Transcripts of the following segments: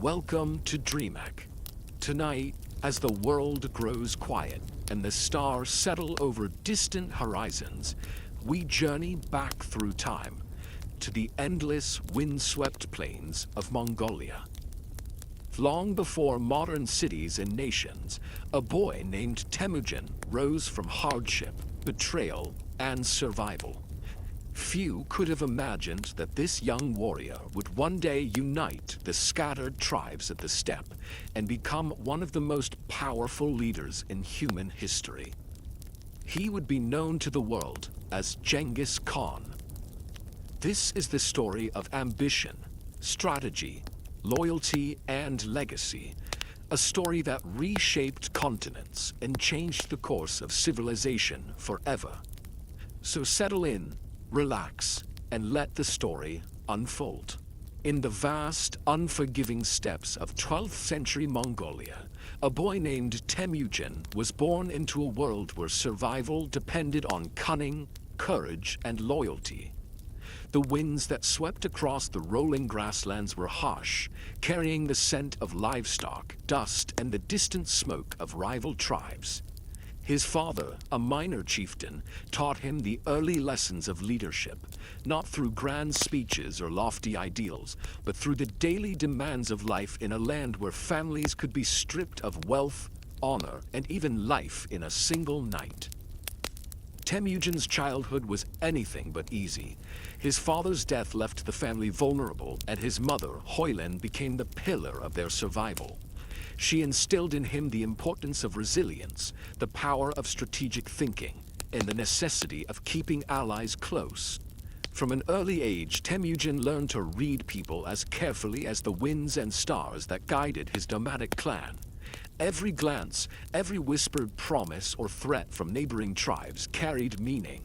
Welcome to DreamHack. Tonight, as the world grows quiet and the stars settle over distant horizons, we journey back through time to the endless windswept plains of Mongolia. Long before modern cities and nations, a boy named Temujin rose from hardship, betrayal, and survival. Few could have imagined that this young warrior would one day unite the scattered tribes of the steppe and become one of the most powerful leaders in human history. He would be known to the world as Genghis Khan. This is the story of ambition, strategy, loyalty, and legacy. A story that reshaped continents and changed the course of civilization forever. So settle in, relax, and let the story unfold. In the vast, unforgiving steppes of 12th century Mongolia, a boy named Temüjin was born into a world where survival depended on cunning, courage, and loyalty. The winds that swept across the rolling grasslands were harsh, carrying the scent of livestock, dust, and the distant smoke of rival tribes. His father, a minor chieftain, taught him the early lessons of leadership, not through grand speeches or lofty ideals, but through the daily demands of life in a land where families could be stripped of wealth, honor, and even life in a single night. Temujin's childhood was anything but easy. His father's death left the family vulnerable, and his mother, Hoylen, became the pillar of their survival. She instilled in him the importance of resilience, the power of strategic thinking, and the necessity of keeping allies close. From an early age, Temujin learned to read people as carefully as the winds and stars that guided his nomadic clan. Every glance, every whispered promise or threat from neighboring tribes carried meaning.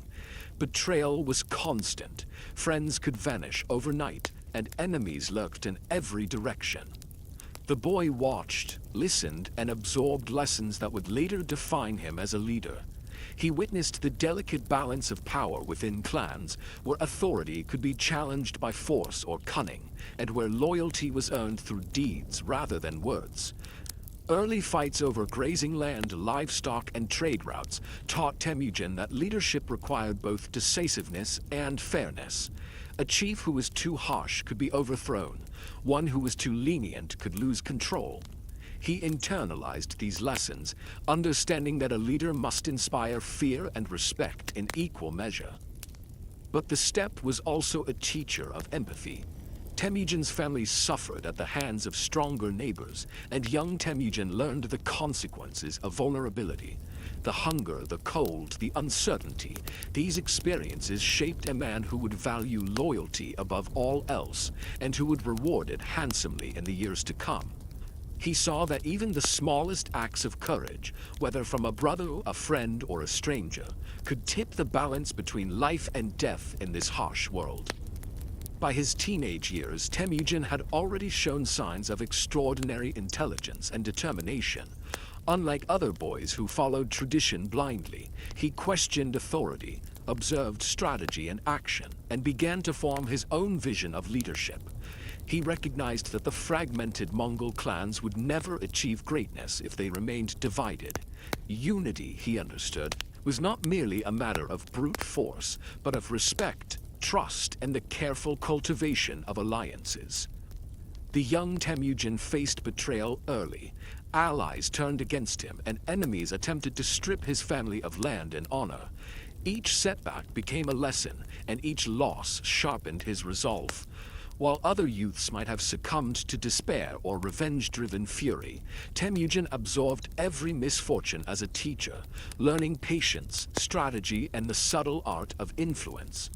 Betrayal was constant, friends could vanish overnight, and enemies lurked in every direction. The boy watched, listened, and absorbed lessons that would later define him as a leader. He witnessed the delicate balance of power within clans, where authority could be challenged by force or cunning, and where loyalty was earned through deeds rather than words. Early fights over grazing land, livestock, and trade routes taught Temujin that leadership required both decisiveness and fairness. A chief who was too harsh could be overthrown. One who was too lenient could lose control. He internalized these lessons, understanding that a leader must inspire fear and respect in equal measure. But the steppe was also a teacher of empathy. Temujin's family suffered at the hands of stronger neighbors, and young Temujin learned the consequences of vulnerability. The hunger, the cold, the uncertainty, these experiences shaped a man who would value loyalty above all else, and who would reward it handsomely in the years to come. He saw that even the smallest acts of courage, whether from a brother, a friend, or a stranger, could tip the balance between life and death in this harsh world. By his teenage years, Temujin had already shown signs of extraordinary intelligence and determination. Unlike other boys who followed tradition blindly, he questioned authority, observed strategy and action, and began to form his own vision of leadership. He recognized that the fragmented Mongol clans would never achieve greatness if they remained divided. Unity, he understood, was not merely a matter of brute force, but of respect, trust, and the careful cultivation of alliances. The young Temujin faced betrayal early. Allies turned against him, and enemies attempted to strip his family of land and honor. Each setback became a lesson, and each loss sharpened his resolve. While other youths might have succumbed to despair or revenge-driven fury, Temujin absorbed every misfortune as a teacher, learning patience, strategy, and the subtle art of influence.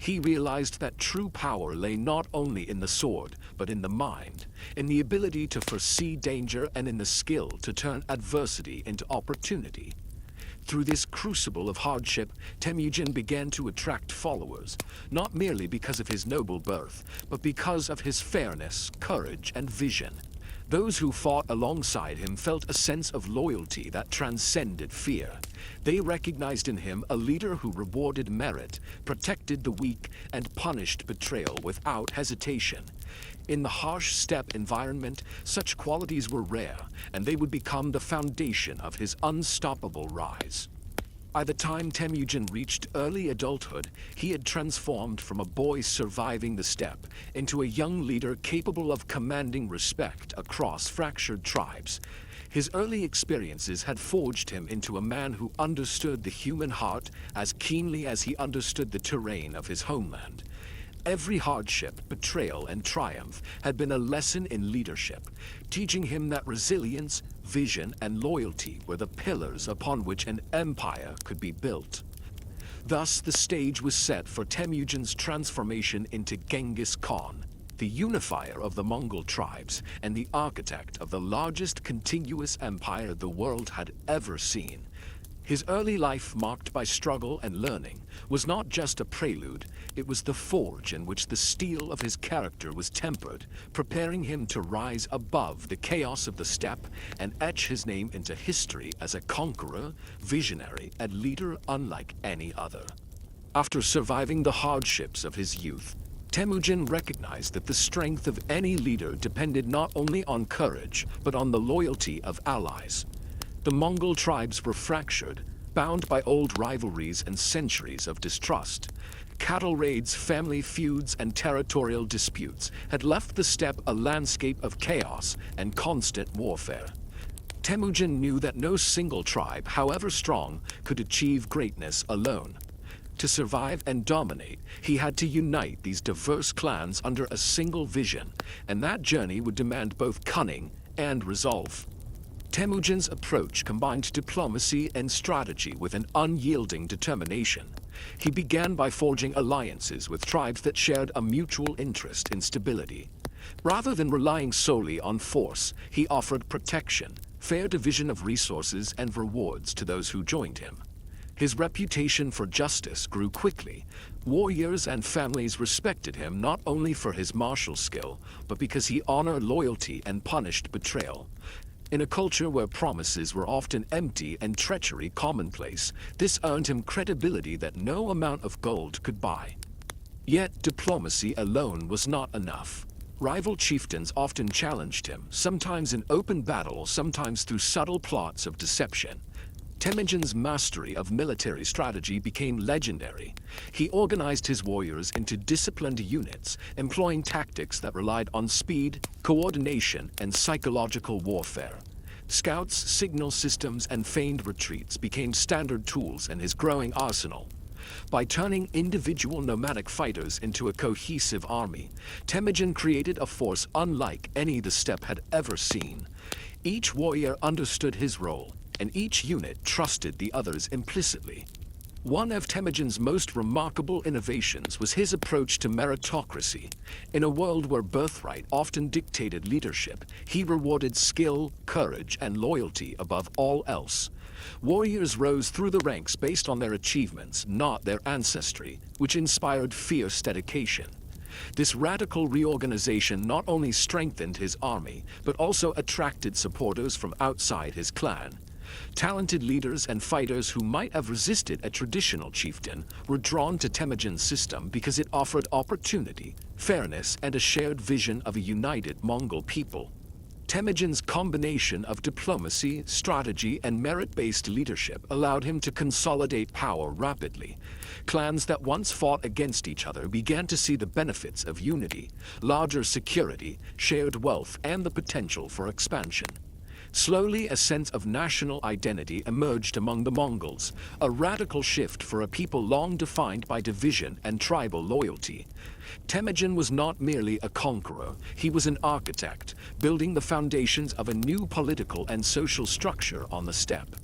He realized that true power lay not only in the sword, but in the mind, in the ability to foresee danger and in the skill to turn adversity into opportunity. Through this crucible of hardship, Temujin began to attract followers, not merely because of his noble birth, but because of his fairness, courage, and vision. Those who fought alongside him felt a sense of loyalty that transcended fear. They recognized in him a leader who rewarded merit, protected the weak, and punished betrayal without hesitation. In the harsh steppe environment, such qualities were rare, and they would become the foundation of his unstoppable rise. By the time Temüjin reached early adulthood, he had transformed from a boy surviving the steppe into a young leader capable of commanding respect across fractured tribes. His early experiences had forged him into a man who understood the human heart as keenly as he understood the terrain of his homeland. Every hardship, betrayal, and triumph had been a lesson in leadership, teaching him that resilience, vision, and loyalty were the pillars upon which an empire could be built. Thus, the stage was set for Temüjin's transformation into Genghis Khan, the unifier of the Mongol tribes and the architect of the largest contiguous empire the world had ever seen. His early life, marked by struggle and learning, was not just a prelude, it was the forge in which the steel of his character was tempered, preparing him to rise above the chaos of the steppe and etch his name into history as a conqueror, visionary, and leader unlike any other. After surviving the hardships of his youth, Temüjin recognized that the strength of any leader depended not only on courage, but on the loyalty of allies. The Mongol tribes were fractured, bound by old rivalries and centuries of distrust. Cattle raids, family feuds, and territorial disputes had left the steppe a landscape of chaos and constant warfare. Temüjin knew that no single tribe, however strong, could achieve greatness alone. To survive and dominate, he had to unite these diverse clans under a single vision, and that journey would demand both cunning and resolve. Temüjin's approach combined diplomacy and strategy with an unyielding determination. He began by forging alliances with tribes that shared a mutual interest in stability. Rather than relying solely on force, he offered protection, fair division of resources, and rewards to those who joined him. His reputation for justice grew quickly. Warriors and families respected him not only for his martial skill, but because he honored loyalty and punished betrayal. In a culture where promises were often empty and treachery commonplace, this earned him credibility that no amount of gold could buy. Yet diplomacy alone was not enough. Rival chieftains often challenged him, sometimes in open battle, sometimes through subtle plots of deception. Temüjin's mastery of military strategy became legendary. He organized his warriors into disciplined units, employing tactics that relied on speed, coordination, and psychological warfare. Scouts, signal systems, and feigned retreats became standard tools in his growing arsenal. By turning individual nomadic fighters into a cohesive army, Temüjin created a force unlike any the steppe had ever seen. Each warrior understood his role, and each unit trusted the others implicitly. One of Temüjin's most remarkable innovations was his approach to meritocracy. In a world where birthright often dictated leadership, he rewarded skill, courage, and loyalty above all else. Warriors rose through the ranks based on their achievements, not their ancestry, which inspired fierce dedication. This radical reorganization not only strengthened his army, but also attracted supporters from outside his clan. Talented leaders and fighters who might have resisted a traditional chieftain were drawn to Temüjin's system because it offered opportunity, fairness, and a shared vision of a united Mongol people. Temüjin's combination of diplomacy, strategy, and merit-based leadership allowed him to consolidate power rapidly. Clans that once fought against each other began to see the benefits of unity, larger security, shared wealth, and the potential for expansion. Slowly, a sense of national identity emerged among the Mongols, a radical shift for a people long defined by division and tribal loyalty. Temüjin was not merely a conqueror, he was an architect, building the foundations of a new political and social structure on the steppe.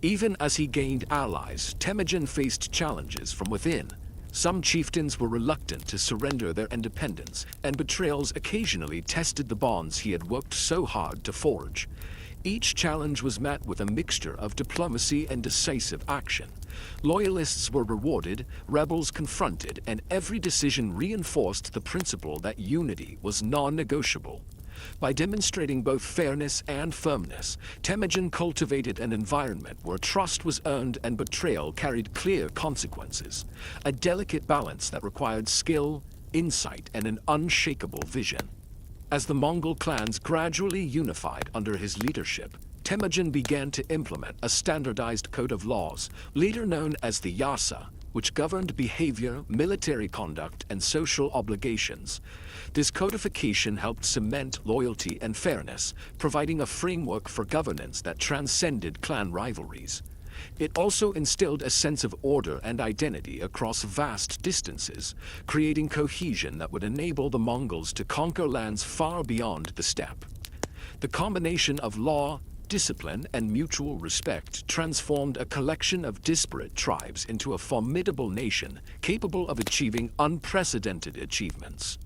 Even as he gained allies, Temüjin faced challenges from within. Some chieftains were reluctant to surrender their independence, and betrayals occasionally tested the bonds he had worked so hard to forge. Each challenge was met with a mixture of diplomacy and decisive action. Loyalists were rewarded, rebels confronted, and every decision reinforced the principle that unity was non-negotiable. By demonstrating both fairness and firmness, Temüjin cultivated an environment where trust was earned and betrayal carried clear consequences, a delicate balance that required skill, insight, and an unshakable vision. As the Mongol clans gradually unified under his leadership, Temujin began to implement a standardized code of laws, later known as the Yasa, which governed behavior, military conduct, and social obligations. This codification helped cement loyalty and fairness, providing a framework for governance that transcended clan rivalries. It also instilled a sense of order and identity across vast distances, creating cohesion that would enable the Mongols to conquer lands far beyond the steppe. The combination of law, discipline, and mutual respect transformed a collection of disparate tribes into a formidable nation capable of achieving unprecedented achievements.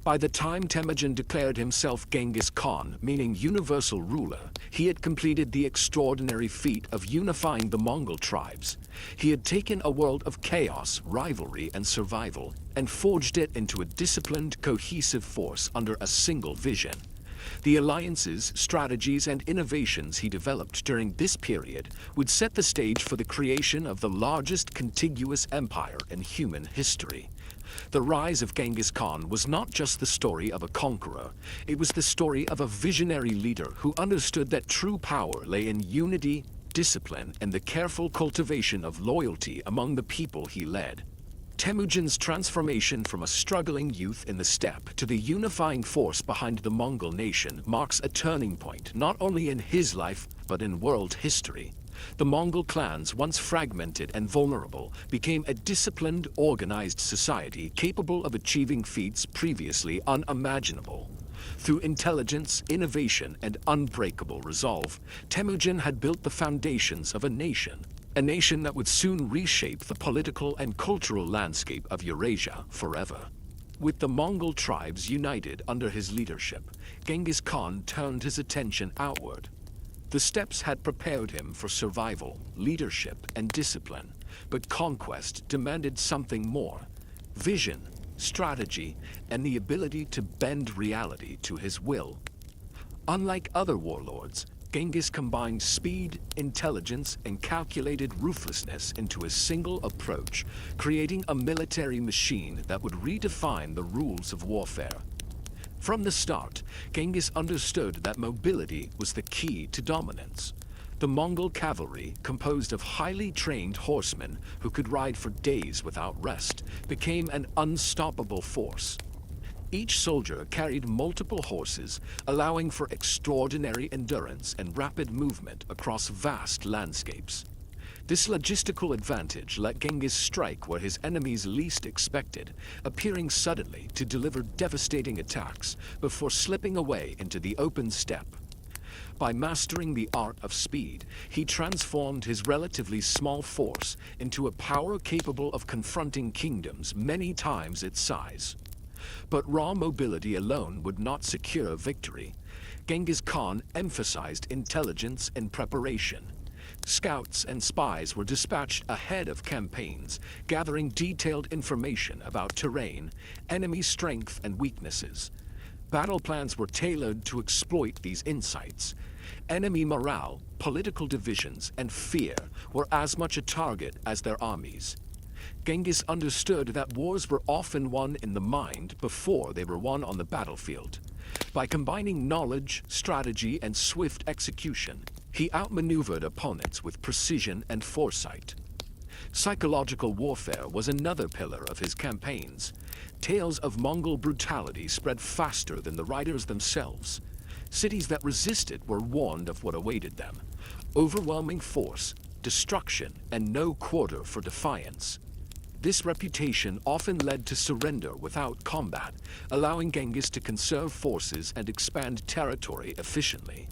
By the time Temujin declared himself Genghis Khan, meaning universal ruler, he had completed the extraordinary feat of unifying the Mongol tribes. He had taken a world of chaos, rivalry, and survival, and forged it into a disciplined, cohesive force under a single vision. The alliances, strategies, and innovations he developed during this period would set the stage for the creation of the largest contiguous empire in human history. The rise of Genghis Khan was not just the story of a conqueror, it was the story of a visionary leader who understood that true power lay in unity, discipline, and the careful cultivation of loyalty among the people he led. Temujin's transformation from a struggling youth in the steppe to the unifying force behind the Mongol nation marks a turning point not only in his life but in world history. The Mongol clans, once fragmented and vulnerable, became a disciplined, organized society capable of achieving feats previously unimaginable. Through intelligence, innovation, and unbreakable resolve, Temujin had built the foundations of a nation that would soon reshape the political and cultural landscape of Eurasia forever. With the Mongol tribes united under his leadership, Genghis Khan turned his attention outward. The steppes had prepared him for survival, leadership, and discipline, but conquest demanded something more: vision, strategy, and the ability to bend reality to his will. Unlike other warlords, Genghis combined speed, intelligence, and calculated ruthlessness into a single approach, creating a military machine that would redefine the rules of warfare. From the start, Genghis understood that mobility was the key to dominance. The Mongol cavalry, composed of highly trained horsemen who could ride for days without rest, became an unstoppable force. Each soldier carried multiple horses, allowing for extraordinary endurance and rapid movement across vast landscapes. This logistical advantage let Genghis strike where his enemies least expected, appearing suddenly to deliver devastating attacks before slipping away into the open steppe. By mastering the art of speed, he transformed his relatively small force into a power capable of confronting kingdoms many times its size. But raw mobility alone would not secure victory. Genghis Khan emphasized intelligence and preparation. Scouts and spies were dispatched ahead of campaigns, gathering detailed information about terrain, enemy strength, and weaknesses. Battle plans were tailored to exploit these insights. Enemy morale, political divisions, and fear were as much a target as their armies. Genghis understood that wars were often won in the mind before they were won on the battlefield. By combining knowledge, strategy, and swift execution, he outmaneuvered opponents with precision and foresight. Psychological warfare was another pillar of his campaigns. Tales of Mongol brutality spread faster than the riders themselves. Cities that resisted were warned of what awaited them: overwhelming force, destruction, and no quarter for defiance. This reputation often led to surrender without combat, allowing Genghis to conserve forces and expand territory efficiently.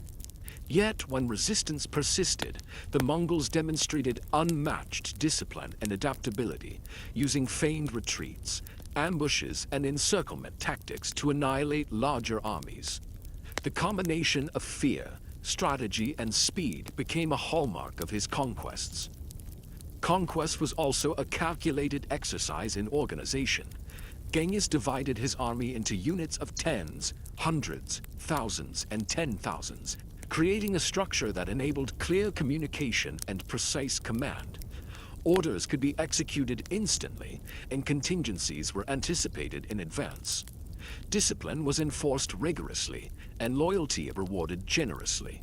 Yet, when resistance persisted, the Mongols demonstrated unmatched discipline and adaptability, using feigned retreats, ambushes, and encirclement tactics to annihilate larger armies. The combination of fear, strategy, and speed became a hallmark of his conquests. Conquest was also a calculated exercise in organization. Genghis divided his army into units of tens, hundreds, thousands, and 10,000s, creating a structure that enabled clear communication and precise command. Orders could be executed instantly, and contingencies were anticipated in advance. Discipline was enforced rigorously, and loyalty rewarded generously.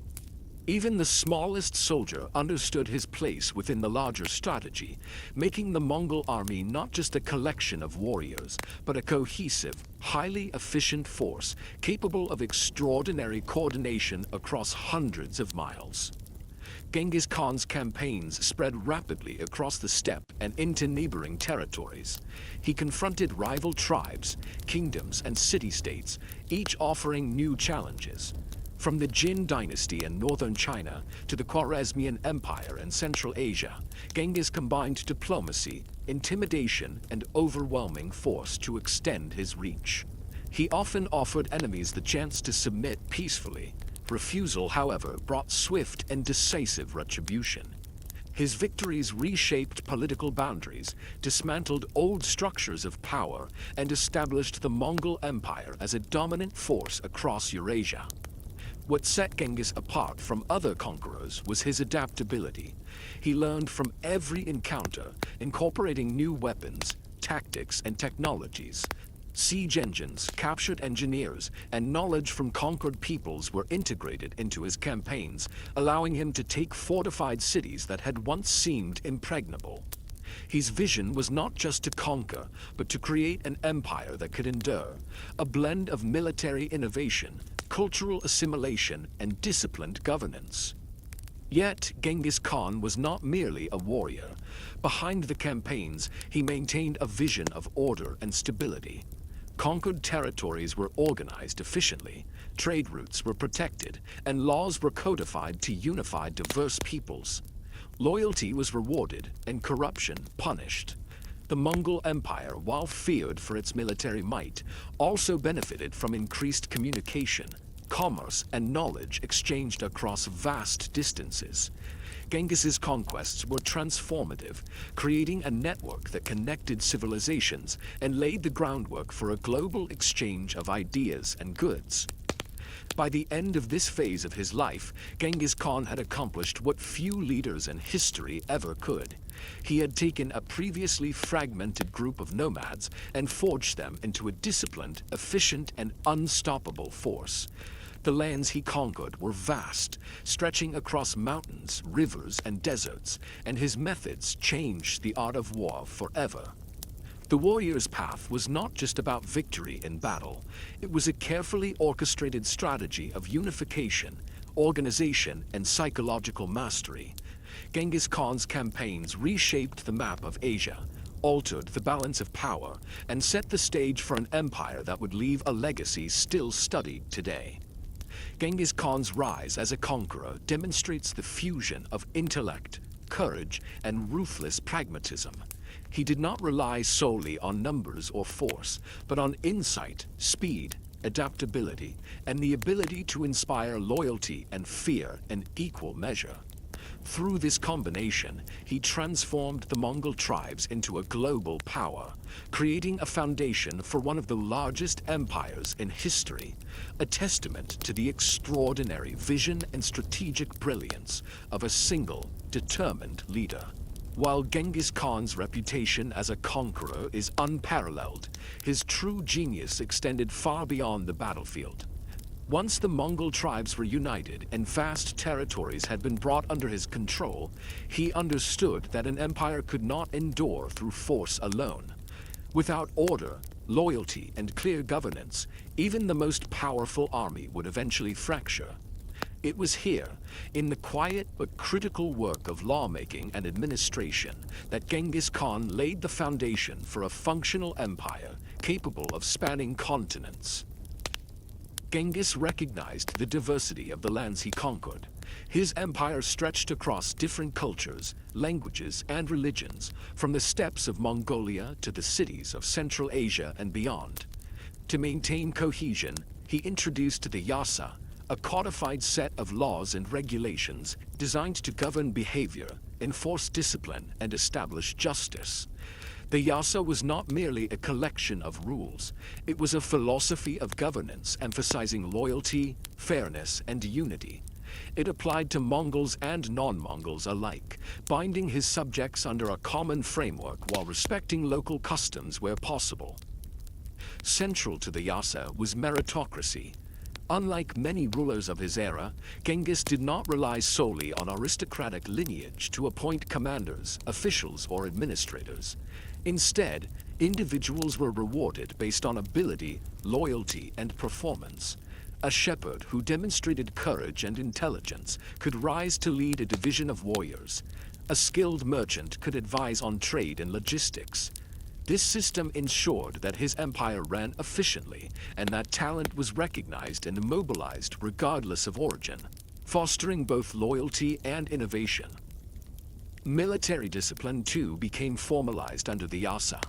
Even the smallest soldier understood his place within the larger strategy, making the Mongol army not just a collection of warriors, but a cohesive, highly efficient force capable of extraordinary coordination across hundreds of miles. Genghis Khan's campaigns spread rapidly across the steppe and into neighboring territories. He confronted rival tribes, kingdoms, and city-states, each offering new challenges. From the Jin dynasty in northern China to the Khwarezmian Empire in Central Asia, Genghis combined diplomacy, intimidation, and overwhelming force to extend his reach. He often offered enemies the chance to submit peacefully. Refusal, however, brought swift and decisive retribution. His victories reshaped political boundaries, dismantled old structures of power, and established the Mongol Empire as a dominant force across Eurasia. What set Genghis apart from other conquerors was his adaptability. He learned from every encounter, incorporating new weapons, tactics, and technologies. Siege engines, captured engineers, and knowledge from conquered peoples were integrated into his campaigns, allowing him to take fortified cities that had once seemed impregnable. His vision was not just to conquer, but to create an empire that could endure, a blend of military innovation, cultural assimilation, and disciplined governance. Yet, Genghis Khan was not merely a warrior. Behind the campaigns, he maintained a vision of order and stability. Conquered territories were organized efficiently, trade routes were protected, and laws were codified to unify diverse peoples. Loyalty was rewarded and corruption punished. The Mongol Empire, while feared for its military might, also benefited from increased communication, commerce, and knowledge exchanged across vast distances. Genghis's conquests were transformative, creating a network that connected civilizations and laid the groundwork for a global exchange of ideas and goods. By the end of this phase of his life, Genghis Khan had accomplished what few leaders in history ever could. He had taken a previously fragmented group of nomads and forged them into a disciplined, efficient, and unstoppable force. The lands he conquered were vast, stretching across mountains, rivers, and deserts, and his methods changed the art of war forever. The warrior's path was not just about victory in battle. It was a carefully orchestrated strategy of unification, organization, and psychological mastery. Genghis Khan's campaigns reshaped the map of Asia, altered the balance of power, and set the stage for an empire that would leave a legacy still studied today. Genghis Khan's rise as a conqueror demonstrates the fusion of intellect, courage, and ruthless pragmatism. He did not rely solely on numbers or force, but on insight, speed, adaptability, and the ability to inspire loyalty and fear in equal measure. Through this combination, he transformed the Mongol tribes into a global power, creating a foundation for one of the largest empires in history, a testament to the extraordinary vision and strategic brilliance of a single, determined leader. While Genghis Khan's reputation as a conqueror is unparalleled, his true genius extended far beyond the battlefield. Once the Mongol tribes were united and vast territories had been brought under his control, he understood that an empire could not endure through force alone. Without order, loyalty, and clear governance, even the most powerful army would eventually fracture. It was here, in the quiet but critical work of lawmaking and administration, that Genghis Khan laid the foundation for a functional empire capable of spanning continents. Genghis recognized the diversity of the lands he conquered. His empire stretched across different cultures, languages, and religions, from the steppes of Mongolia to the cities of Central Asia and beyond. To maintain cohesion, he introduced the Yasa, a codified set of laws and regulations designed to govern behavior, enforce discipline, and establish justice. The Yasa was not merely a collection of rules. It was a philosophy of governance emphasizing loyalty, fairness, and unity. It applied to Mongols and non-Mongols alike, binding his subjects under a common framework while respecting local customs where possible. Central to the Yasa was meritocracy. Unlike many rulers of his era, Genghis did not rely solely on aristocratic lineage to appoint commanders, officials, or administrators. Instead, individuals were rewarded based on ability, loyalty, and performance. A shepherd who demonstrated courage and intelligence could rise to lead a division of warriors. A skilled merchant could advise on trade and logistics. This system ensured that his empire ran efficiently and that talent was recognized and mobilized regardless of origin, fostering both loyalty and innovation. Military discipline, too, became formalized under the Yasa.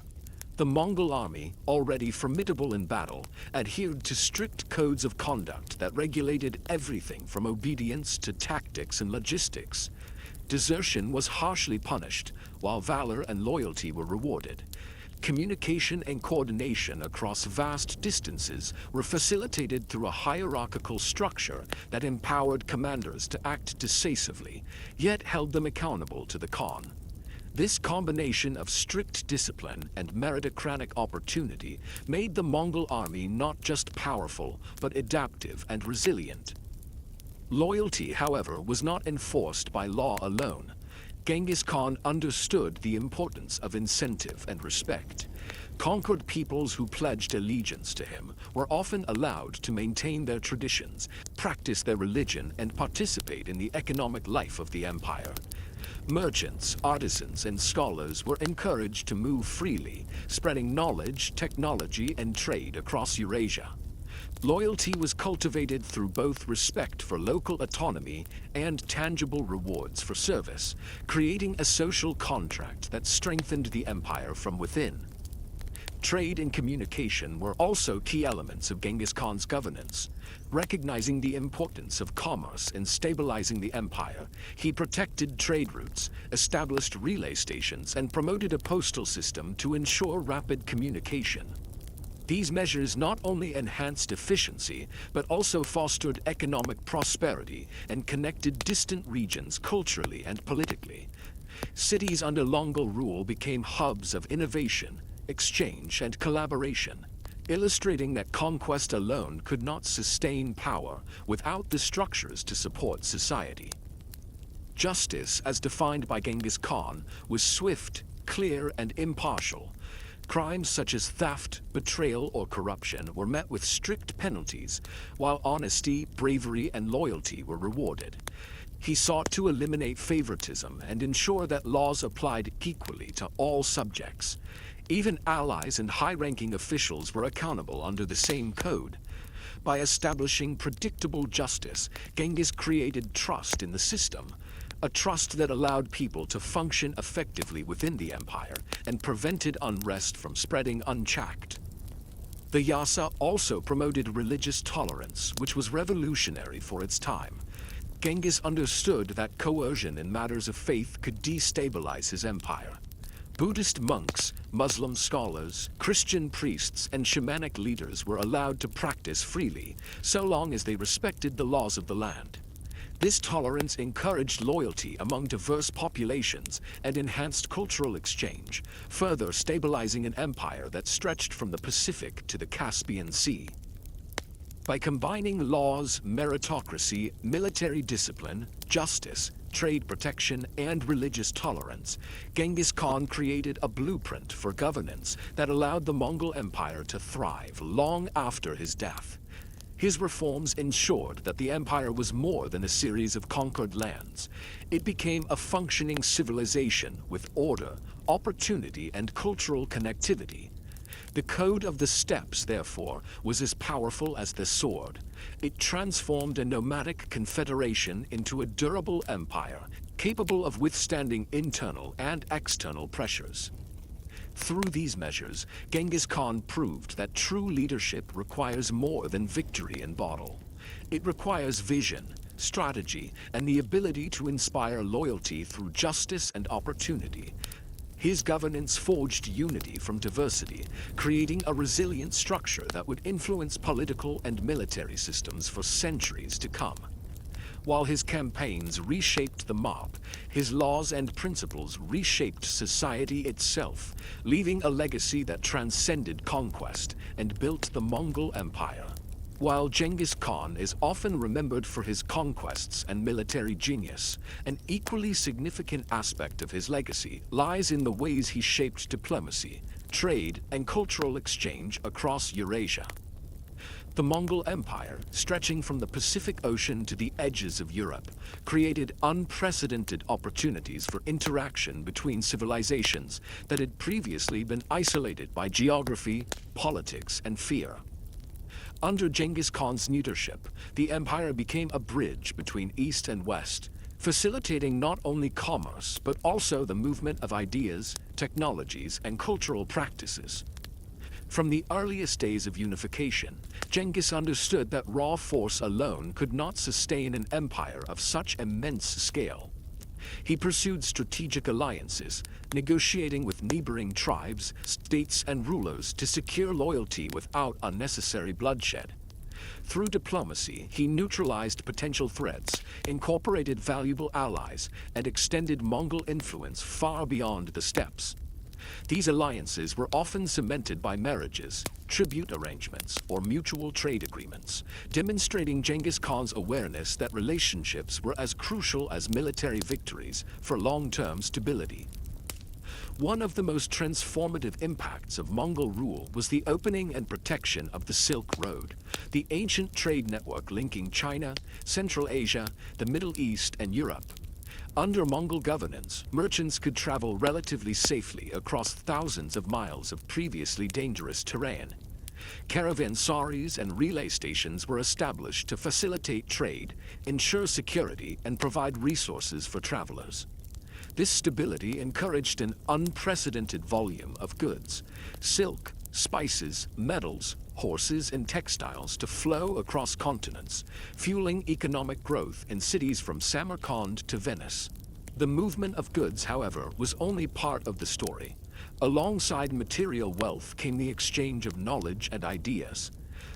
The Mongol army, already formidable in battle, adhered to strict codes of conduct that regulated everything from obedience to tactics and logistics. Desertion was harshly punished, while valor and loyalty were rewarded. Communication and coordination across vast distances were facilitated through a hierarchical structure that empowered commanders to act decisively, yet held them accountable to the Khan. This combination of strict discipline and meritocratic opportunity made the Mongol army not just powerful, but adaptive and resilient. Loyalty, however, was not enforced by law alone. Genghis Khan understood the importance of incentive and respect. Conquered peoples who pledged allegiance to him were often allowed to maintain their traditions, practice their religion, and participate in the economic life of the empire. Merchants, artisans, and scholars were encouraged to move freely, spreading knowledge, technology, and trade across Eurasia. Loyalty was cultivated through both respect for local autonomy and tangible rewards for service, creating a social contract that strengthened the empire from within. Trade and communication were also key elements of Genghis Khan's governance. Recognizing the importance of commerce in stabilizing the empire, he protected trade routes, established relay stations, and promoted a postal system to ensure rapid communication. These measures not only enhanced efficiency, but also fostered economic prosperity and connected distant regions culturally and politically. Cities under Mongol rule became hubs of innovation, exchange, and collaboration, illustrating that conquest alone could not sustain power without the structures to support society. Justice, as defined by Genghis Khan, was swift, clear, and impartial. Crimes such as theft, betrayal, or corruption were met with strict penalties, while honesty, bravery, and loyalty were rewarded. He sought to eliminate favoritism and ensure that laws applied equally to all subjects. Even allies and high-ranking officials were accountable under the same code. By establishing predictable justice, Genghis created trust in the system, a trust that allowed people to function effectively within the empire and prevented unrest from spreading unchecked. The Yasa also promoted religious tolerance, which was revolutionary for its time. Genghis understood that coercion in matters of faith could destabilize his empire. Buddhist monks, Muslim scholars, Christian priests, and shamanic leaders were allowed to practice freely, so long as they respected the laws of the land. This tolerance encouraged loyalty among diverse populations and enhanced cultural exchange, further stabilizing an empire that stretched from the Pacific to the Caspian Sea. By combining laws, meritocracy, military discipline, justice, trade protection, and religious tolerance, Genghis Khan created a blueprint for governance that allowed the Mongol Empire to thrive long after his death. His reforms ensured that the empire was more than a series of conquered lands. It became a functioning civilization with order, opportunity, and cultural connectivity. The Code of the Steppes, therefore, was as powerful as the sword. It transformed a nomadic confederation into a durable empire, capable of withstanding internal and external pressures. Through these measures, Genghis Khan proved that true leadership requires more than victory in battle. It requires vision, strategy, and the ability to inspire loyalty through justice and opportunity. His governance forged unity from diversity, creating a resilient structure that would influence political and military systems for centuries to come. While his campaigns reshaped the map, his laws and principles reshaped society itself, leaving a legacy that transcended conquest and built the Mongol Empire. While Genghis Khan is often remembered for his conquests and military genius, an equally significant aspect of his legacy lies in the ways he shaped diplomacy, trade, and cultural exchange across Eurasia. The Mongol Empire, stretching from the Pacific Ocean to the edges of Europe, created unprecedented opportunities for interaction between civilizations that had previously been isolated by geography, politics, and fear. Under Genghis Khan's leadership, the empire became a bridge between East and West, facilitating not only commerce but also the movement of ideas, technologies, and cultural practices. From the earliest days of unification, Genghis understood that raw force alone could not sustain an empire of such immense scale. He pursued strategic alliances, negotiating with neighboring tribes, states, and rulers to secure loyalty without unnecessary bloodshed. Through diplomacy, he neutralized potential threats, incorporated valuable allies, and extended Mongol influence far beyond the steppes. These alliances were often cemented by marriages, tribute arrangements, or mutual trade agreements, demonstrating Genghis Khan's awareness that relationships were as crucial as military victories for long-term stability. One of the most transformative impacts of Mongol rule was the opening and protection of the Silk Road, the ancient trade network linking China, Central Asia, the Middle East, and Europe. Under Mongol governance, merchants could travel relatively safely across thousands of miles of previously dangerous terrain. Caravansaries and relay stations were established to facilitate trade, ensure security, and provide resources for travelers. This stability encouraged an unprecedented volume of goods, silk, spices, metals, horses, and textiles to flow across continents, fueling economic growth in cities from Samarkand to Venice. The movement of goods, however, was only part of the story. Alongside material wealth came the exchange of knowledge and ideas.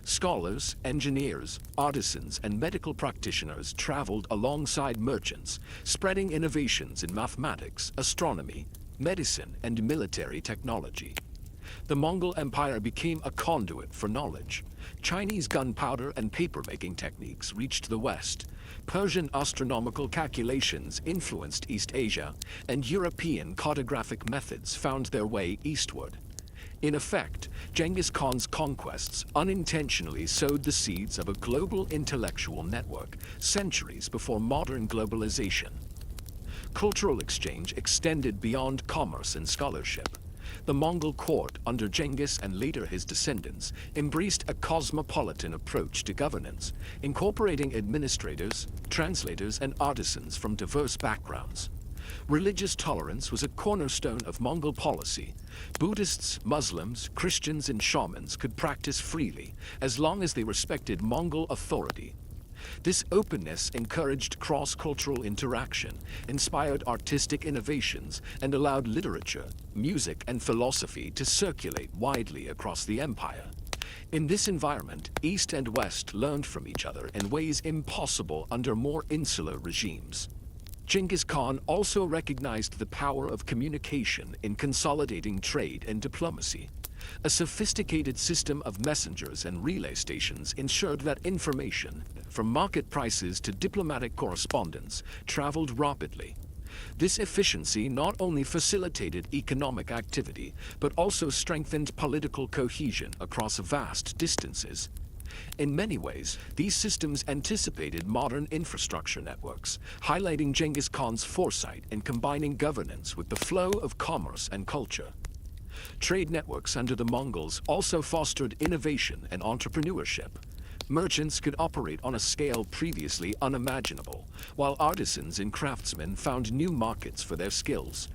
Scholars, engineers, artisans, and medical practitioners traveled alongside merchants, spreading innovations in mathematics, astronomy, medicine, and military technology. The Mongol Empire became a conduit for knowledge. Chinese gunpowder and paper-making techniques reached the West. Persian astronomical calculations influenced East Asia, and European cartographic methods found their way eastward. In effect, Genghis Khan's conquests unintentionally sowed the seeds of a global intellectual network centuries before modern globalization. Cultural exchange extended beyond commerce and scholarship. The Mongol court, under Genghis and later his descendants, embraced a cosmopolitan approach to governance, incorporating administrators, translators, and artisans from diverse backgrounds. Religious tolerance was a cornerstone of Mongol policy. Buddhists, Muslims, Christians, and shamans could practice freely, as long as they respected Mongol authority. This openness encouraged cross-cultural interaction, inspired artistic innovations, and allowed literature, music, and philosophy to circulate widely across the empire. In this environment, East and West learned from each other in ways impossible under more insular regimes. Genghis Khan also recognized the power of communication in consolidating trade and diplomacy. A sophisticated system of messengers and relay stations ensured that information, from market prices to diplomatic correspondence, traveled rapidly. This efficiency not only facilitated economic activity, but also strengthened political cohesion across vast distances. In many ways, these systems anticipated modern infrastructure networks, highlighting Genghis Khan's foresight in combining governance with the flow of commerce and culture. Trade networks under the Mongols also fostered innovation and entrepreneurship. Merchants could operate on a scale previously unimaginable, while artisans and craftsmen found new markets for their skills.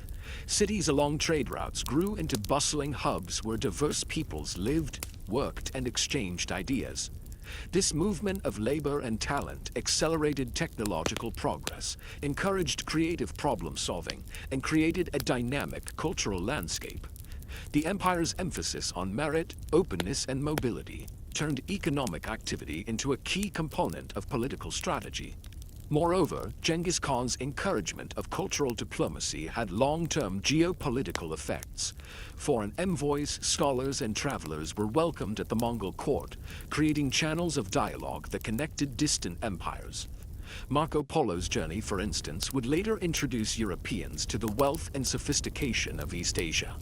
Cities along trade routes grew into bustling hubs where diverse peoples lived, worked, and exchanged ideas. This movement of labor and talent accelerated technological progress, encouraged creative problem-solving, and created a dynamic cultural landscape. The empire's emphasis on merit, openness, and mobility turned economic activity into a key component of political strategy. Moreover, Genghis Khan's encouragement of cultural diplomacy had long-term geopolitical effects. Foreign envoys, scholars, and travelers were welcomed at the Mongol court, creating channels of dialogue that connected distant empires. Marco Polo's journey, for instance, would later introduce Europeans to the wealth and sophistication of East Asia.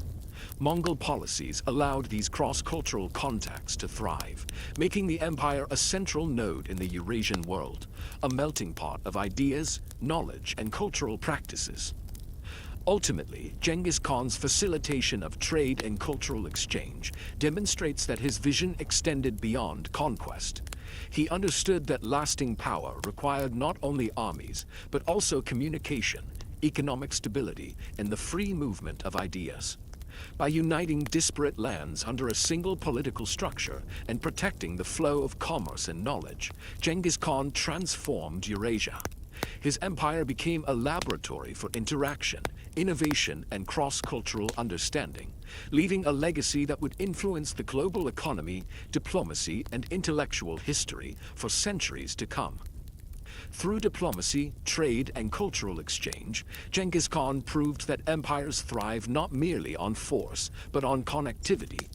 Mongol policies allowed these cross-cultural contacts to thrive, making the empire a central node in the Eurasian world, a melting pot of ideas, knowledge, and cultural practices. Ultimately, Genghis Khan's facilitation of trade and cultural exchange demonstrates that his vision extended beyond conquest. He understood that lasting power required not only armies, but also communication, economic stability, and the free movement of ideas. By uniting disparate lands under a single political structure and protecting the flow of commerce and knowledge, Genghis Khan transformed Eurasia. His empire became a laboratory for interaction, innovation, and cross-cultural understanding, leaving a legacy that would influence the global economy, diplomacy, and intellectual history for centuries to come. Through diplomacy, trade, and cultural exchange, Genghis Khan proved that empires thrive not merely on force, but on connectivity.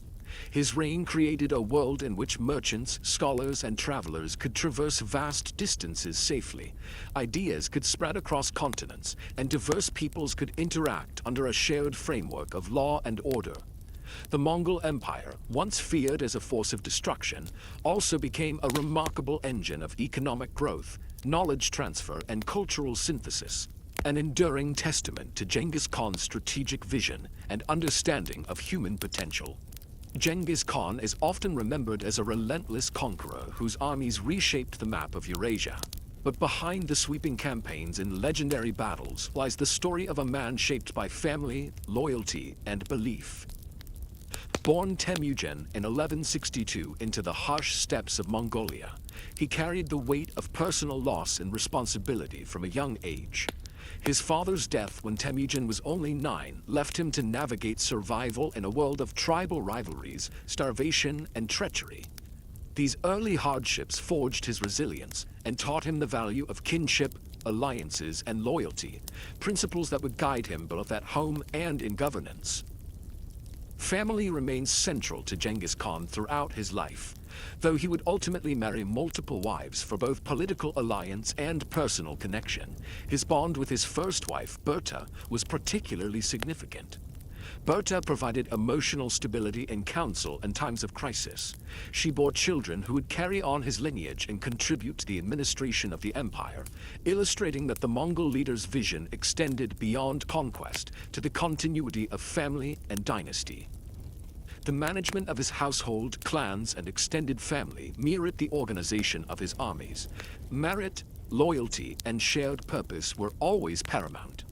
His reign created a world in which merchants, scholars, and travelers could traverse vast distances safely. Ideas could spread across continents, and diverse peoples could interact under a shared framework of law and order. The Mongol Empire, once feared as a force of destruction, also became a remarkable engine of economic growth, knowledge transfer, and cultural synthesis, an enduring testament to Genghis Khan's strategic vision and understanding of human potential. Genghis Khan is often remembered as a relentless conqueror whose armies reshaped the map of Eurasia. But behind the sweeping campaigns and legendary battles lies the story of a man shaped by family, loyalty, and belief. Born Temüjin in 1162 into the harsh steppes of Mongolia, he carried the weight of personal loss and responsibility from a young age. His father's death when Temüjin was only 9 left him to navigate survival in a world of tribal rivalries, starvation, and treachery. These early hardships forged his resilience and taught him the value of kinship, alliances, and loyalty, principles that would guide him both at home and in governance. Family remains central to Genghis Khan throughout his life, though he would ultimately marry multiple wives for both political alliance and personal connection. His bond with his first wife, Berta, was particularly significant. Berta provided emotional stability and counsel in times of crisis. She bore children who would carry on his lineage and contribute to the administration of the empire, illustrating that the Mongol leader's vision extended beyond conquest to the continuity of family and dynasty. The management of his household, clans, and extended family mirrored the organization of his armies. Merit, loyalty, and shared purpose were always paramount.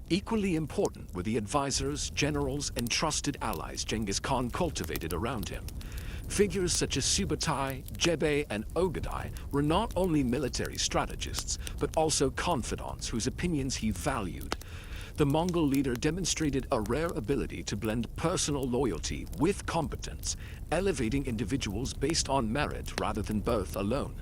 Equally important were the advisors, generals, and trusted allies Genghis Khan cultivated around him. Figures such as Subutai, Jebe, and Ogadai were not only military strategists, but also confidants whose opinions he valued. The Mongol leader demonstrated a rare ability to blend personal loyalty with competence, elevating individuals based on merit rather than birth alone.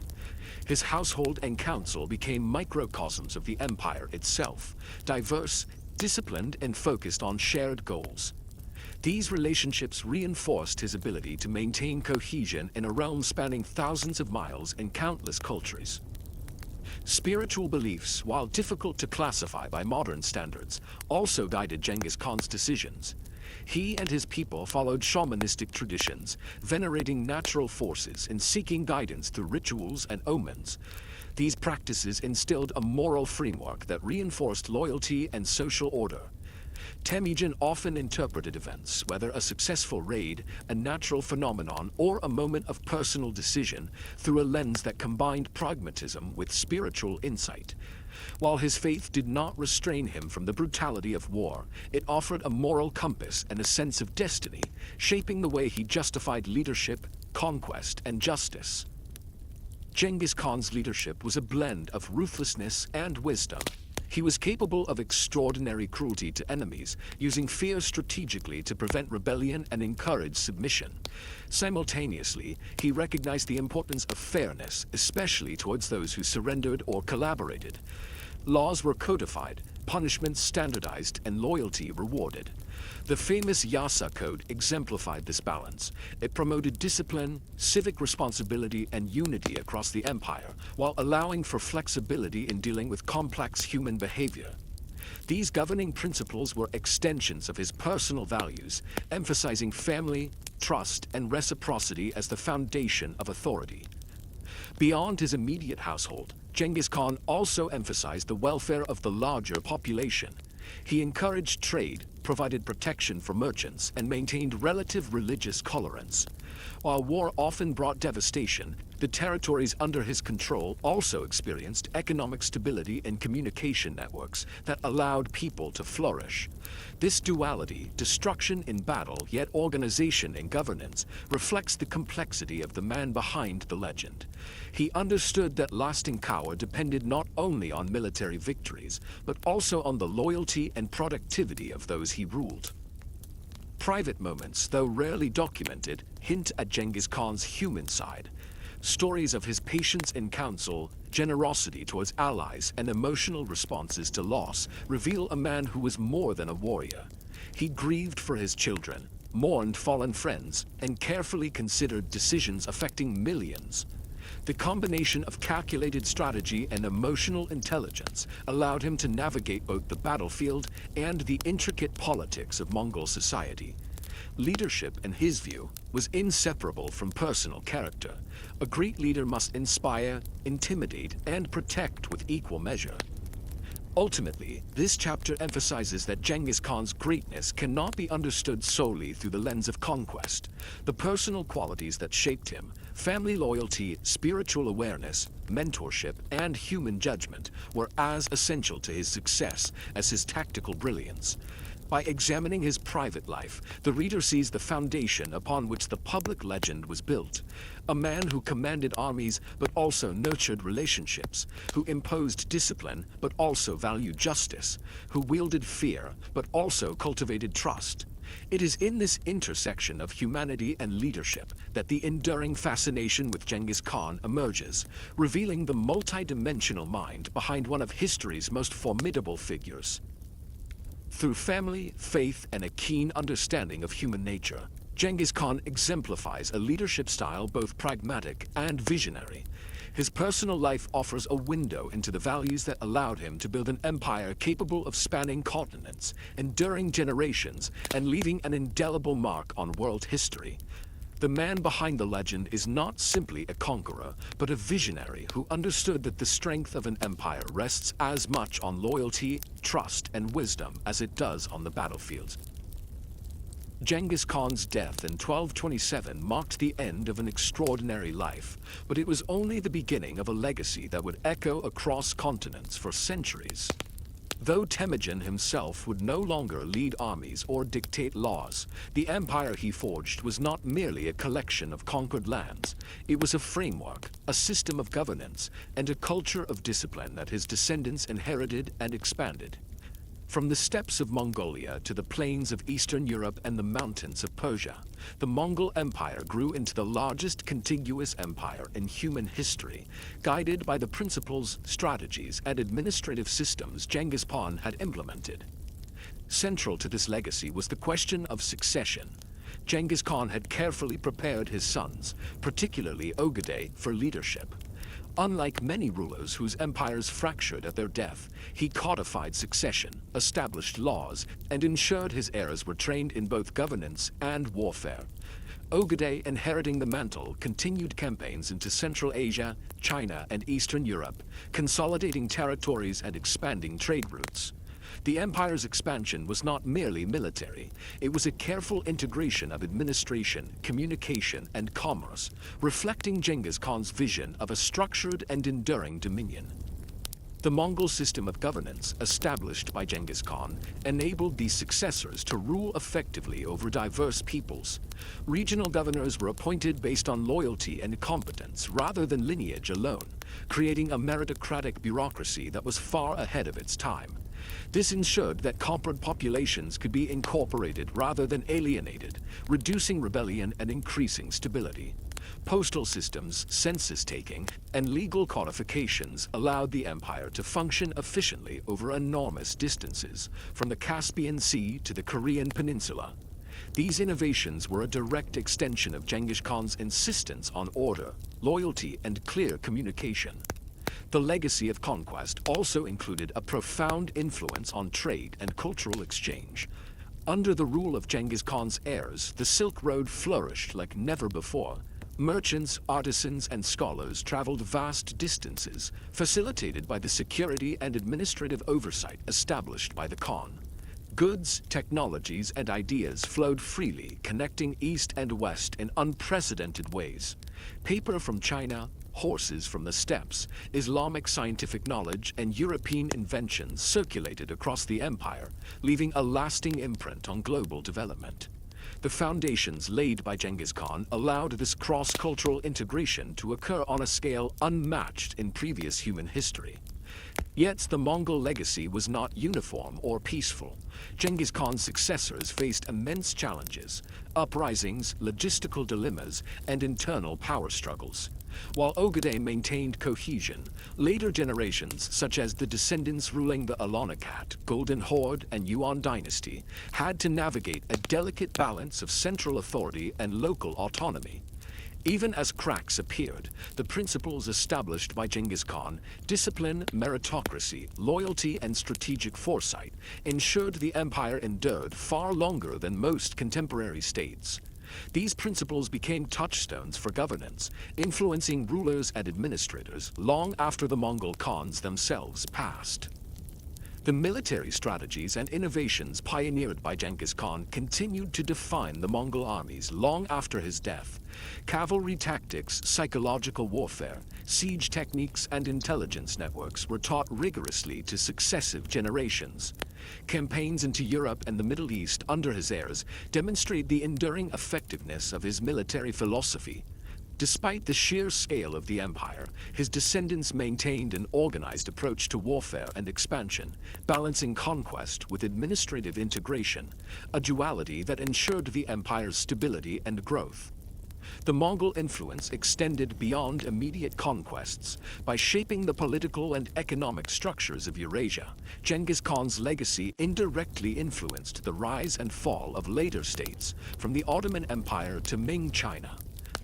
His household and council became microcosms of the empire itself, diverse, disciplined, and focused on shared goals. These relationships reinforced his ability to maintain cohesion in a realm spanning thousands of miles and countless cultures. Spiritual beliefs, while difficult to classify by modern standards, also guided Genghis Khan's decisions. He and his people followed shamanistic traditions, venerating natural forces and seeking guidance through rituals and omens. These practices instilled a moral framework that reinforced loyalty and social order. Temujin often interpreted events, whether a successful raid, a natural phenomenon, or a moment of personal decision, through a lens that combined pragmatism with spiritual insight. While his faith did not restrain him from the brutality of war, it offered a moral compass and a sense of destiny, shaping the way he justified leadership, conquest, and justice. Genghis Khan's leadership was a blend of ruthlessness and wisdom. He was capable of extraordinary cruelty to enemies, using fear strategically to prevent rebellion and encourage submission. Simultaneously, he recognized the importance of fairness, especially towards those who surrendered or collaborated. Laws were codified, punishments standardized, and loyalty rewarded. The famous Yasa Code exemplified this balance. It promoted discipline, civic responsibility, and unity across the empire, while allowing for flexibility in dealing with complex human behavior. These governing principles were extensions of his personal values, emphasizing family, trust, and reciprocity as the foundation of authority. Beyond his immediate household, Genghis Khan also emphasized the welfare of the larger population. He encouraged trade, provided protection for merchants, and maintained relative religious tolerance. While war often brought devastation, the territories under his control also experienced economic stability and communication networks that allowed people to flourish. This duality, destruction in battle yet organization in governance, reflects the complexity of the man behind the legend. He understood that lasting power depended not only on military victories, but also on the loyalty and productivity of those he ruled. Private moments, though rarely documented, hint at Genghis Khan's human side. Stories of his patience in council, generosity towards allies, and emotional responses to loss reveal a man who was more than a warrior. He grieved for his children, mourned fallen friends, and carefully considered decisions affecting millions. The combination of calculated strategy and emotional intelligence allowed him to navigate both the battlefield and the intricate politics of Mongol society. Leadership, in his view, was inseparable from personal character. A great leader must inspire, intimidate, and protect with equal measure. Ultimately, this chapter emphasizes that Genghis Khan's greatness cannot be understood solely through the lens of conquest. The personal qualities that shaped him, family loyalty, spiritual awareness, mentorship, and human judgment, were as essential to his success as his tactical brilliance. By examining his private life, the reader sees the foundation upon which the public legend was built. A man who commanded armies but also nurtured relationships, who imposed discipline but also valued justice, who wielded fear but also cultivated trust. It is in this intersection of humanity and leadership that the enduring fascination with Genghis Khan emerges, revealing the multidimensional mind behind one of history's most formidable figures. Through family, faith, and a keen understanding of human nature, Genghis Khan exemplifies a leadership style both pragmatic and visionary. His personal life offers a window into the values that allowed him to build an empire capable of spanning continents, enduring generations, and leaving an indelible mark on world history. The man behind the legend is not simply a conqueror, but a visionary who understood that the strength of an empire rests as much on loyalty, trust, and wisdom as it does on the battlefield. Genghis Khan's death in 1227 marked the end of an extraordinary life, but it was only the beginning of a legacy that would echo across continents for centuries. Though Temüjin himself would no longer lead armies or dictate laws, the empire he forged was not merely a collection of conquered lands. It was a framework, a system of governance, and a culture of discipline that his descendants inherited and expanded. From the steppes of Mongolia to the plains of Eastern Europe and the mountains of Persia, the Mongol Empire grew into the largest contiguous empire in human history, guided by the principles, strategies, and administrative systems Genghis Khan had implemented. Central to this legacy was the question of succession. Genghis Khan had carefully prepared his sons, particularly Ogedei, for leadership. Unlike many rulers whose empires fractured at their death, he codified succession, established laws, and ensured his heirs were trained in both governance and warfare. Ogedei, inheriting the mantle, continued campaigns into Central Asia, China, and Eastern Europe, consolidating territories and expanding trade routes. The empire's expansion was not merely military. It was a careful integration of administration, communication, and commerce, reflecting Genghis Khan's vision of a structured and enduring dominion. The Mongol system of governance, established by Genghis Khan, enabled these successors to rule effectively over diverse peoples. Regional governors were appointed based on loyalty and competence rather than lineage alone, creating a meritocratic bureaucracy that was far ahead of its time. This ensured that conquered populations could be incorporated rather than alienated, reducing rebellion and increasing stability. Postal systems, census-taking, and legal codifications allowed the empire to function efficiently over enormous distances, from the Caspian Sea to the Korean Peninsula. These innovations were a direct extension of Genghis Khan's insistence on order, loyalty, and clear communication. The legacy of conquest also included a profound influence on trade and cultural exchange. Under the rule of Genghis Khan's heirs, the Silk Road flourished like never before. Merchants, artisans, and scholars traveled vast distances, facilitated by the security and administrative oversight established by the Khan. Goods, technologies, and ideas flowed freely, connecting East and West in unprecedented ways. Paper from China, horses from the steppes, Islamic scientific knowledge, and European inventions circulated across the empire, leaving a lasting imprint on global development. The foundations laid by Genghis Khan allowed this cross-cultural integration to occur on a scale unmatched in previous human history. Yet the Mongol legacy was not uniform or peaceful. Genghis Khan's successors faced immense challenges: uprisings, logistical dilemmas, and internal power struggles. While Ogedei maintained cohesion, later generations, such as the descendants ruling the Alaunakat, Golden Horde, and Yuan dynasty, had to navigate a delicate balance of central authority and local autonomy. Even as cracks appeared, the principles established by Genghis Khan, discipline, meritocracy, loyalty, and strategic foresight, ensured the empire endured far longer than most contemporary states. These principles became touchstones for governance, influencing rulers and administrators long after the Mongol Khans themselves passed. The military strategies and innovations pioneered by Genghis Khan continued to define the Mongol armies long after his death. Cavalry tactics, psychological warfare, siege techniques, and intelligence networks were taught rigorously to successive generations. Campaigns into Europe and the Middle East under his heirs demonstrate the enduring effectiveness of his military philosophy. Despite the sheer scale of the empire, his descendants maintained an organized approach to warfare and expansion, balancing conquest with administrative integration, a duality that ensured the empire's stability and growth. The Mongol influence extended beyond immediate conquests. By shaping the political and economic structures of Eurasia, Genghis Khan's legacy indirectly influenced the rise and fall of later states, from the Ottoman Empire to Ming China.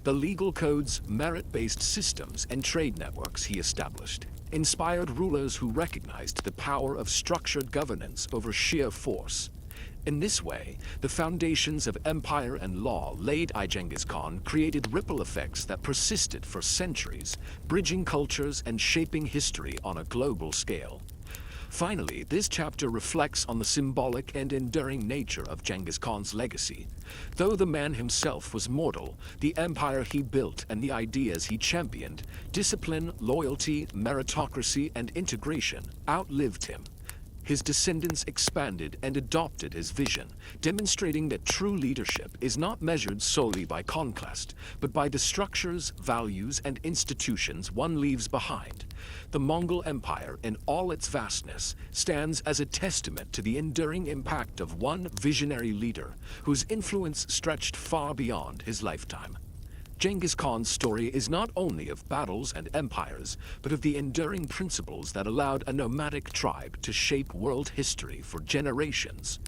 The legal codes, merit-based systems, and trade networks he established inspired rulers who recognized the power of structured governance over sheer force. In this way, the foundations of empire and law laid by Genghis Khan created ripple effects that persisted for centuries, bridging cultures and shaping history on a global scale. Finally, this chapter reflects on the symbolic and enduring nature of Genghis Khan's legacy. Though the man himself was mortal, the empire he built and the ideas he championed, discipline, loyalty, meritocracy, and integration, outlived him. His descendants expanded and adopted his vision, demonstrating that true leadership is not measured solely by conquest, but by the structures, values, and institutions one leaves behind. The Mongol Empire, in all its vastness, stands as a testament to the enduring impact of one visionary leader whose influence stretched far beyond his lifetime. Genghis Khan's story is not only of battles and empires, but of the enduring principles that allowed a nomadic tribe to shape world history for generations.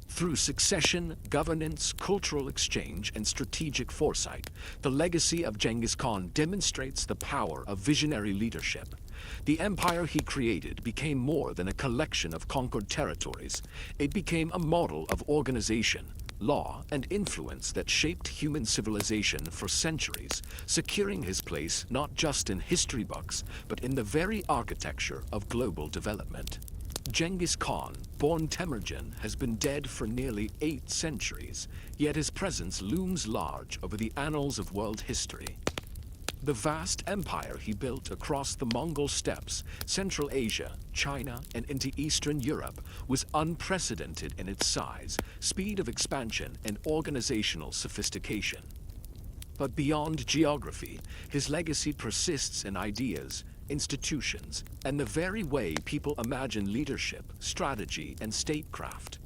Through succession, governance, cultural exchange, and strategic foresight, the legacy of Genghis Khan demonstrates the power of visionary leadership. The empire he created became more than a collection of conquered territories. It became a model of organization, law, and influence that shaped human civilization for centuries, securing his place not just in history books, but in the very architecture of global development. Genghis Khan, born Temüjin, has been dead for nearly 8 centuries, yet his presence looms large over the annals of world history. The vast empire he built across the Mongol steppes, Central Asia, China, and into Eastern Europe was unprecedented in its size, speed of expansion, and organizational sophistication. But beyond geography, his legacy persists in ideas, institutions, and the very way people imagine leadership, strategy, and statecraft.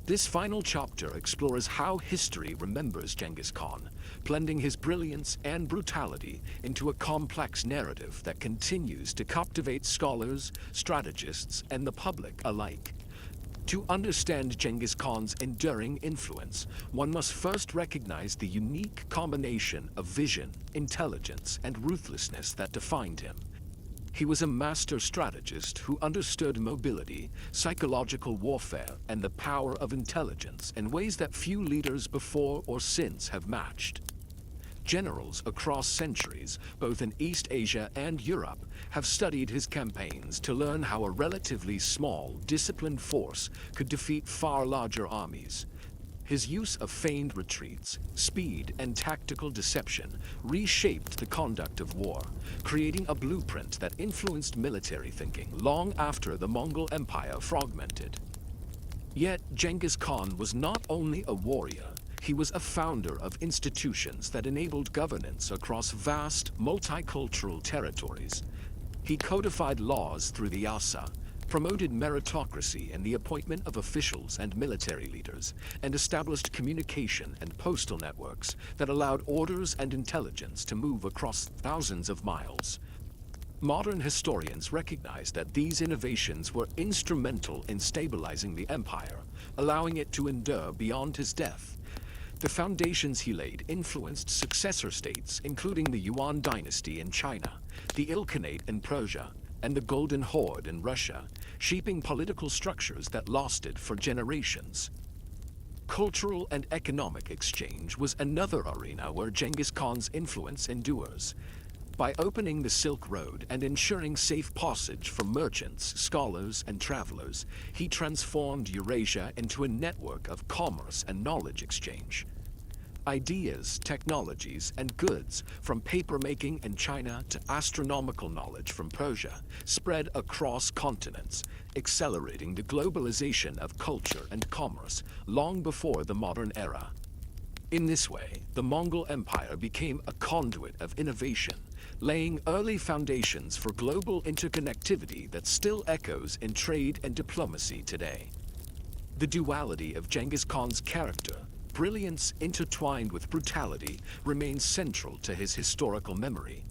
This final chapter explores how history remembers Genghis Khan, blending his brilliance and brutality into a complex narrative that continues to captivate scholars, strategists, and the public alike. To understand Genghis Khan's enduring influence, one must first recognize the unique combination of vision, intelligence, and ruthlessness that defined him. He was a master strategist who understood mobility, psychological warfare, and the power of intelligence in ways that few leaders before or since have matched. Generals across centuries, both in East Asia and Europe, have studied his campaigns to learn how a relatively small, disciplined force could defeat far larger armies. His use of feigned retreats, speed, and tactical deception reshaped the conduct of war, creating a blueprint that influenced military thinking long after the Mongol Empire fragmented. Yet Genghis Khan was not only a warrior, he was a founder of institutions that enabled governance across vast, multicultural territories. He codified laws through the Yasa, promoted meritocracy in the appointment of officials and military leaders, and established communication and postal networks that allowed orders and intelligence to move across thousands of miles. Modern historians recognize that these innovations were instrumental in stabilizing the empire, allowing it to endure beyond his death. The foundations he laid influenced successor states, including the Yuan dynasty in China, the Ilkhanate in Persia, and the Golden Horde in Russia, shaping political structures that lasted for generations. Cultural and economic exchange was another arena where Genghis Khan's influence endures. By opening the Silk Road and ensuring safe passage for merchants, scholars, and travelers, he transformed Eurasia into a network of commerce and knowledge exchange. Ideas, technologies, and goods, from papermaking in China to astronomical knowledge from Persia, spread across continents, accelerating the globalization of culture and commerce long before the modern era. In this way, the Mongol Empire became a conduit of innovation, laying early foundations for global interconnectivity that still echoes in trade and diplomacy today. The duality of Genghis Khan's character, brilliance intertwined with brutality, remains central to his historical memory.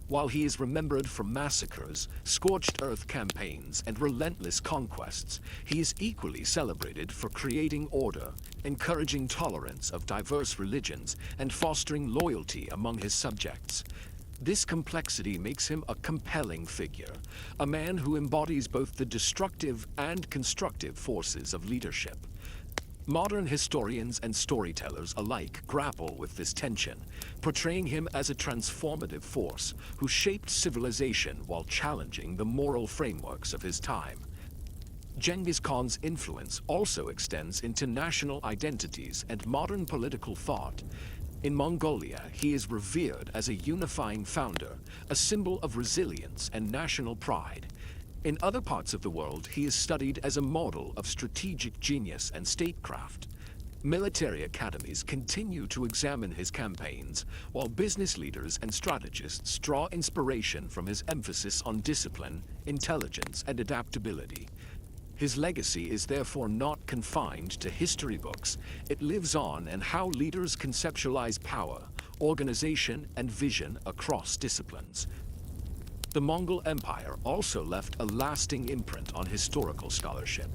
While he is remembered for massacres, scorched earth campaigns, and relentless conquests, he is equally celebrated for creating order, encouraging tolerance of diverse religions, and fostering loyalty among his subjects. This complexity makes him a compelling figure, a man who embodies both the destructive and constructive forces of leadership. Modern historians and storytellers alike grapple with this tension, portraying him as a transformative force who shaped civilization while challenging the moral frameworks of his time. Genghis Khan's influence also extends into national identities and modern political thought. In Mongolia, he is revered as a unifying founder, a symbol of resilience and national pride. In other parts of the world, he is studied as a model of strategic genius and statecraft. Military academies continue to examine his campaigns, while business leaders and strategists draw inspiration from his emphasis on discipline, intelligence, and adaptability. His legacy is therefore not confined to history books. It lives on in how leaders conceptualize power, organization, and vision across disciplines. The Mongol Empire also left a lasting imprint on historical scholarship.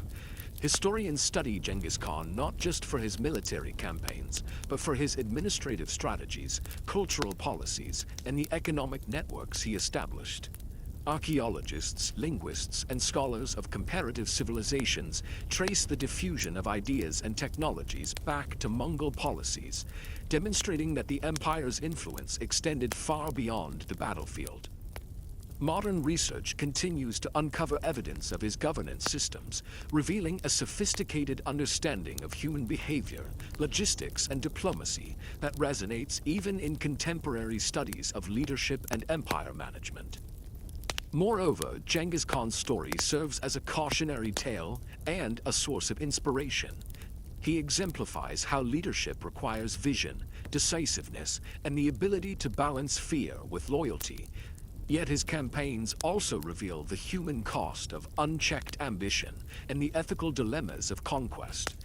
Historians study Genghis Khan not just for his military campaigns, but for his administrative strategies, cultural policies, and the economic networks he established. Archaeologists, linguists, and scholars of comparative civilizations trace the diffusion of ideas and technologies back to Mongol policies, demonstrating that the empire's influence extended far beyond the battlefield. Modern research continues to uncover evidence of his governance systems, revealing a sophisticated understanding of human behavior, logistics, and diplomacy that resonates even in contemporary studies of leadership and empire management. Moreover, Genghis Khan's story serves as a cautionary tale and a source of inspiration. He exemplifies how leadership requires vision, decisiveness, and the ability to balance fear with loyalty. Yet his campaigns also reveal the human cost of unchecked ambition and the ethical dilemmas of conquest.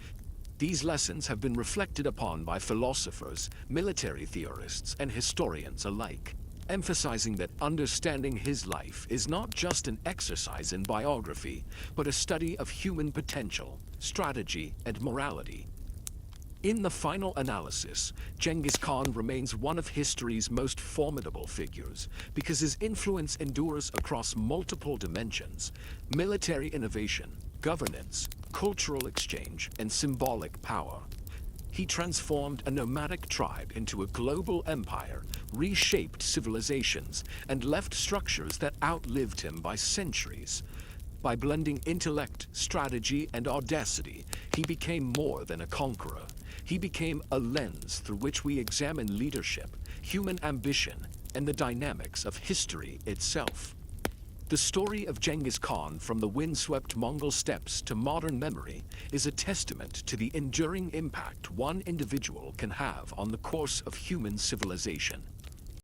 These lessons have been reflected upon by philosophers, military theorists, and historians alike, emphasizing that understanding his life is not just an exercise in biography, but a study of human potential, strategy, and morality. In the final analysis, Genghis Khan remains one of history's most formidable figures because his influence endures across multiple dimensions: military innovation, governance, cultural exchange, and symbolic power. He transformed a nomadic tribe into a global empire, reshaped civilizations, and left structures that outlived him by centuries. By blending intellect, strategy, and audacity, he became more than a conqueror. He became a lens through which we examine leadership, human ambition, and the dynamics of history itself. The story of Genghis Khan, from the windswept Mongol steppes to modern memory, is a testament to the enduring impact one individual can have on the course of human civilization.